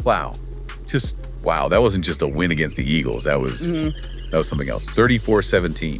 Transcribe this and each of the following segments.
Wow. Just, wow. That wasn't just a win against the Eagles. That was something else. 34-17,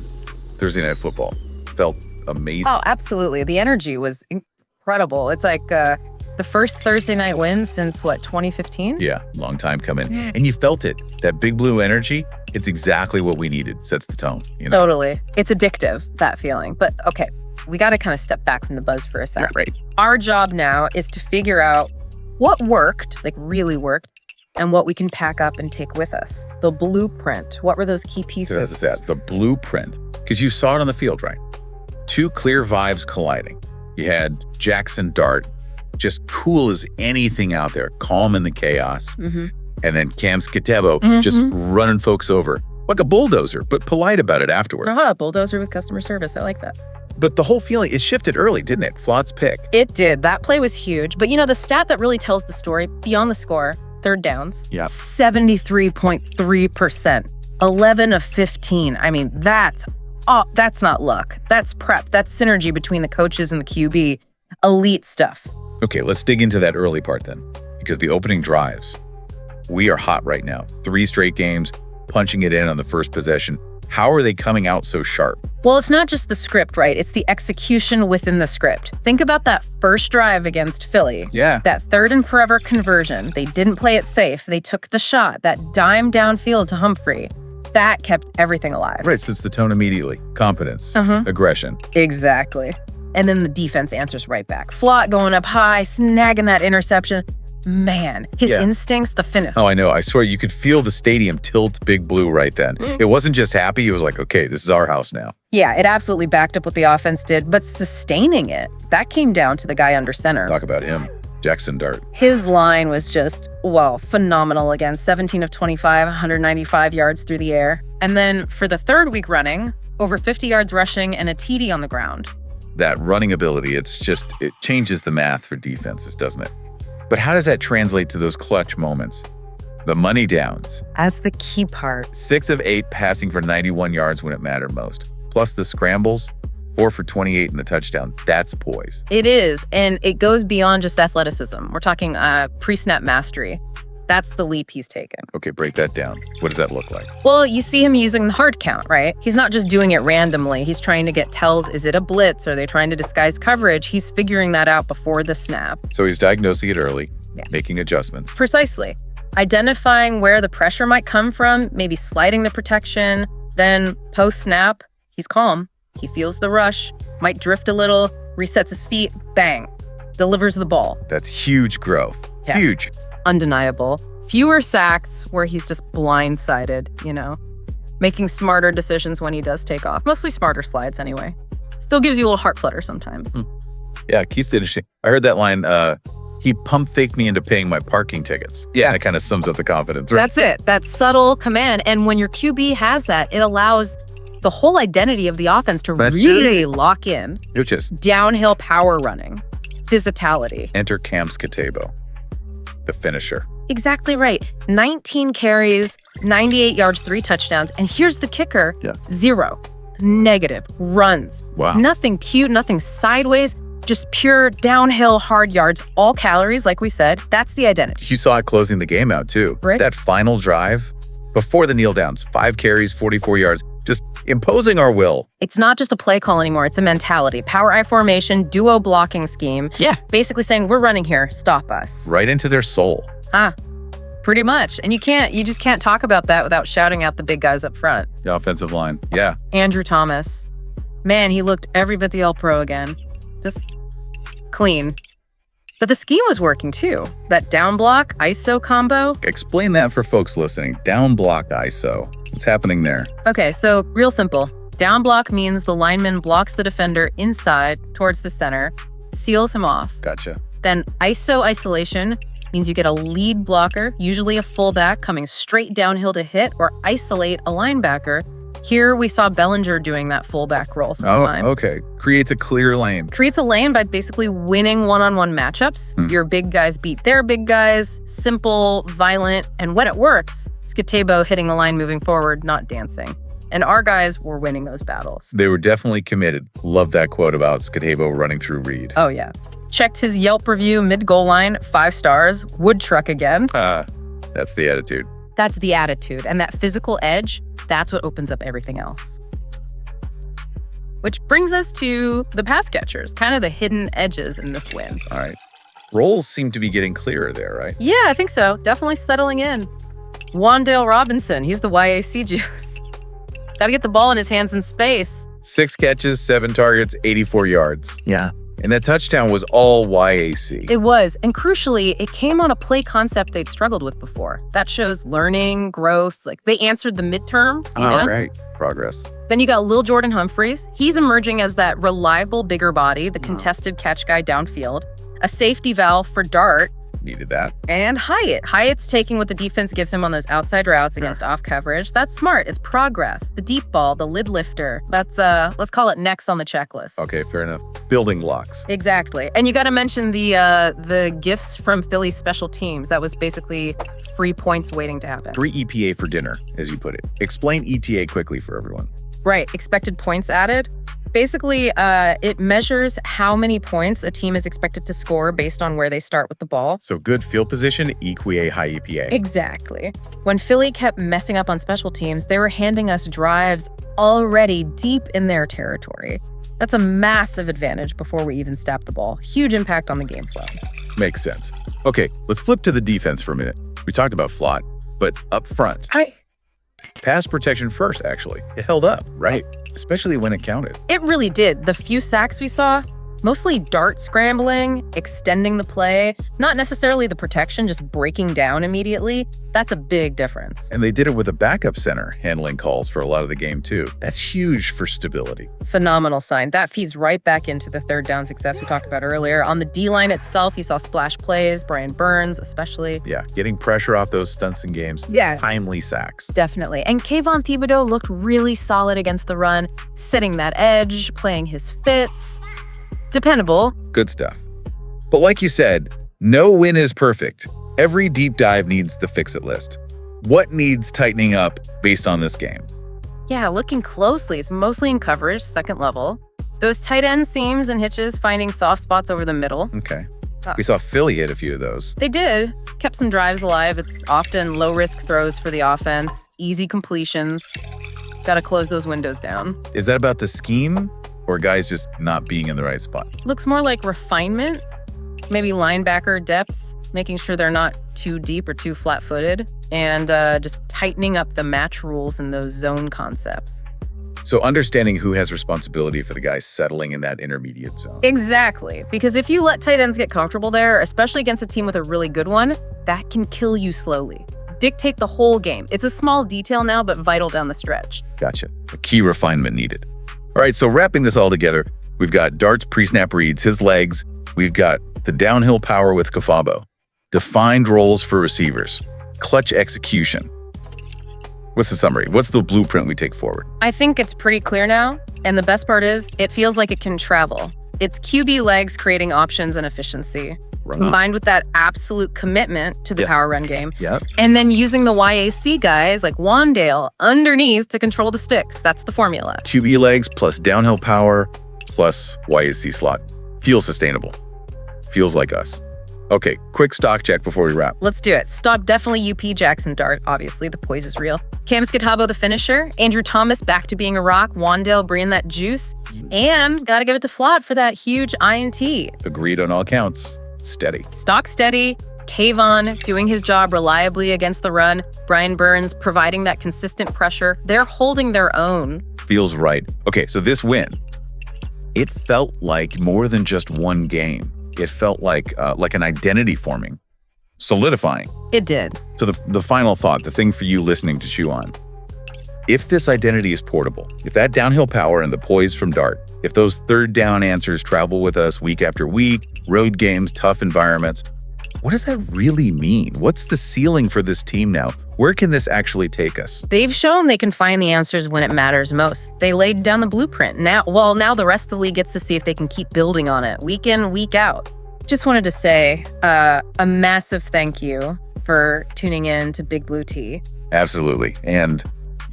Thursday Night Football. Felt amazing. Oh, absolutely. The energy was incredible. It's like the first Thursday night win since, 2015? Yeah, long time coming. And you felt it. That Big Blue energy, it's exactly what we needed. Sets the tone. Totally. It's addictive, that feeling. But okay, we got to kind of step back from the buzz for a second. Right. Our job now is to figure out what worked, like really worked, and what we can pack up and take with us. The blueprint. What were those key pieces? So that's the blueprint. Because you saw it on the field, right? Two clear vibes colliding. You had Jackson Dart, just cool as anything out there, calm in the chaos. And then Cam Skattebo just running folks over like a bulldozer, but polite about it afterwards. Bulldozer with customer service. I like that. But the whole feeling, it shifted early, didn't it? Flott's pick. It did. That play was huge. But the stat that really tells the story beyond the score, third downs, 73.3%, 11 of 15. I mean, that's not luck. That's prep. That's synergy between the coaches and the QB. Elite stuff. Okay, let's dig into that early part then, because the opening drives, we are hot right now. 3 straight games, punching it in on the first possession. How are they coming out so sharp? Well, it's not just the script, right? It's the execution within the script. Think about that first drive against Philly. Yeah. That third and forever conversion. They didn't play it safe. They took the shot, that dime downfield to Humphrey. That kept everything alive. Right, sets the tone immediately. Confidence, aggression. Exactly. And then the defense answers right back. Flott going up high, snagging that interception. Man, his instincts, the finish. Oh, I know. I swear you could feel the stadium tilt Big Blue right then. It wasn't just happy. It was like, okay, this is our house now. Yeah, it absolutely backed up what the offense did, but sustaining it, that came down to the guy under center. Talk about him, Jackson Dart. His line was just, phenomenal again. 17 of 25, 195 yards through the air. And then for the third week running, over 50 yards rushing and a TD on the ground. That running ability, it changes the math for defenses, doesn't it? But how does that translate to those clutch moments? The money downs. As the key part. 6 of 8 passing for 91 yards when it mattered most. Plus the scrambles, 4 for 28 and the touchdown. That's poise. It is, and it goes beyond just athleticism. We're talking pre-snap mastery. That's the leap he's taken. Okay, break that down. What does that look like? Well, you see him using the hard count, right? He's not just doing it randomly. He's trying to get tells. Is it a blitz? Are they trying to disguise coverage? He's figuring that out before the snap. So he's diagnosing it early, making adjustments. Precisely. Identifying where the pressure might come from, maybe sliding the protection. Then post-snap, he's calm. He feels the rush, might drift a little, resets his feet, bang, delivers the ball. That's huge growth. Yeah. Huge. Undeniable. Fewer sacks where he's just blindsided, making smarter decisions when he does take off. Mostly smarter slides anyway. Still gives you a little heart flutter sometimes. Yeah, it keeps it interesting. I heard that line, he pump faked me into paying my parking tickets. Yeah. That kind of sums up the confidence, right? That's it. That subtle command. And when your QB has that, it allows the whole identity of the offense to really lock in. You're just downhill power running, physicality. Enter Cam Skattebo, the finisher. Exactly right. 19 carries, 98 yards, 3 touchdowns. And here's the kicker. 0. Negative. Runs. Wow. Nothing cute, nothing sideways, just pure downhill hard yards, all calories, like we said. That's the identity. You saw it closing the game out too. Right. That final drive before the kneel downs, 5 carries, 44 yards, just imposing our will. It's not just a play call anymore. It's a mentality. Power I formation, duo blocking scheme. Yeah. Basically saying, we're running here, stop us. Right into their soul. Pretty much. And you just can't talk about that without shouting out the big guys up front. The offensive line. Yeah. Andrew Thomas. Man, he looked every bit the All-Pro again. Just clean. But the scheme was working too. That down block, ISO combo. Explain that for folks listening. Down block ISO. What's happening there? Okay, so real simple. Down block means the lineman blocks the defender inside towards the center, seals him off. Gotcha. Then ISO isolation means you get a lead blocker, usually a fullback, coming straight downhill to hit or isolate a linebacker. Here we saw Bellinger doing that fullback role sometime. Oh, okay. Creates a clear lane. Creates a lane by basically winning one-on-one matchups. Your big guys beat their big guys. Simple, violent, and when it works, Skattebo hitting the line moving forward, not dancing. And our guys were winning those battles. They were definitely committed. Love that quote about Skattebo running through Reed. Oh, yeah. Checked his Yelp review mid-goal line, 5 stars. Wood truck again. That's the attitude. That's the attitude. And that physical edge, that's what opens up everything else. Which brings us to the pass catchers, kind of the hidden edges in this win. All right. Roles seem to be getting clearer there, right? Yeah, I think so. Definitely settling in. Wan'Dale Robinson, he's the YAC juice. Got to get the ball in his hands in space. 6 catches, 7 targets, 84 yards. Yeah. And that touchdown was all YAC. It was. And crucially, it came on a play concept they'd struggled with before. That shows learning, growth. Like, they answered the midterm. All right. Progress. Then you got Lil'Jordan Humphreys. He's emerging as that reliable, bigger body, the contested catch guy downfield. A safety valve for Dart. Needed that. And Hyatt's taking what the defense gives him on those outside routes against off coverage. That's smart. It's progress. The deep ball, the lid lifter. That's, let's call it next on the checklist. Okay, fair enough. Building blocks. Exactly. And you got to mention the gifts from Philly's special teams. That was basically free points waiting to happen. Free EPA for dinner, as you put it. Explain ETA quickly for everyone. Right. Expected points added. Basically, it measures how many points a team is expected to score based on where they start with the ball. So good field position, EQA, high EPA. Exactly. When Philly kept messing up on special teams, they were handing us drives already deep in their territory. That's a massive advantage before we even snap the ball. Huge impact on the game flow. Makes sense. Okay, let's flip to the defense for a minute. We talked about Flott, but up front. Pass protection first, actually. It held up, right? Especially when it counted. It really did. The few sacks we saw, mostly Dart scrambling, extending the play, not necessarily the protection, just breaking down immediately. That's a big difference. And they did it with a backup center handling calls for a lot of the game, too. That's huge for stability. Phenomenal sign. That feeds right back into the third down success we talked about earlier. On the D-line itself, you saw splash plays, Brian Burns especially. Yeah, getting pressure off those stunts and games. Yeah. Timely sacks. Definitely. And Kayvon Thibodeau looked really solid against the run, setting that edge, playing his fits. Dependable. Good stuff. But like you said, no win is perfect. Every deep dive needs the fix-it list. What needs tightening up based on this game? Yeah, looking closely, it's mostly in coverage, second level. Those tight end seams and hitches finding soft spots over the middle. Okay. We saw Philly hit a few of those. They did. Kept some drives alive. It's often low-risk throws for the offense, easy completions. Got to close those windows down. Is that about the scheme or guys just not being in the right spot? Looks more like refinement, maybe linebacker depth, making sure they're not too deep or too flat-footed, and just tightening up the match rules and those zone concepts. So understanding who has responsibility for the guys settling in that intermediate zone. Exactly, because if you let tight ends get comfortable there, especially against a team with a really good one, that can kill you slowly. Dictate the whole game. It's a small detail now, but vital down the stretch. Gotcha. A key refinement needed. All right, so wrapping this all together, we've got Dart's pre-snap reads, his legs. We've got the downhill power with Skattebo. Defined roles for receivers. Clutch execution. What's the summary? What's the blueprint we take forward? I think it's pretty clear now, and the best part is it feels like it can travel. It's QB legs creating options and efficiency, combined with that absolute commitment to the power run game. Yep. And then using the YAC guys like Wan'Dale underneath to control the sticks. That's the formula. QB legs plus downhill power plus YAC slot. Feels sustainable. Feels like us. Okay, quick stock check before we wrap. Let's do it. Stop definitely UP Jackson Dart. Obviously, the poise is real. Cam Skattebo, the finisher. Andrew Thomas back to being a rock. Wan'Dale bringing that juice. And got to give it to Flott for that huge INT. Agreed on all counts. Steady. Stock steady. Kayvon doing his job reliably against the run. Brian Burns providing that consistent pressure. They're holding their own. Feels right. Okay, so this win, it felt like more than just one game. It felt like an identity forming, solidifying. It did. So the final thought, the thing for you listening to chew on, if this identity is portable, if that downhill power and the poise from Dart, if those third down answers travel with us week after week, road games, tough environments, what does that really mean? What's the ceiling for this team now? Where can this actually take us? They've shown they can find the answers when it matters most. They laid down the blueprint. Now the rest of the league gets to see if they can keep building on it week in, week out. Just wanted to say a massive thank you for tuning in to Big Blue Tea. Absolutely. And,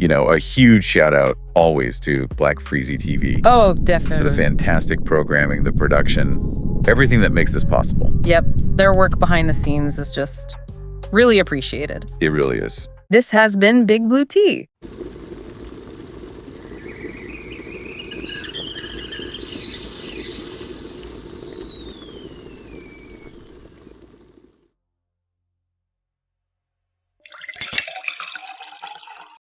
a huge shout out always to Black Freezy TV. Oh, For definitely. the fantastic programming, the production, everything that makes this possible. Yep. Their work behind the scenes is just Really appreciated. It really is. This has been Big Blue Tea.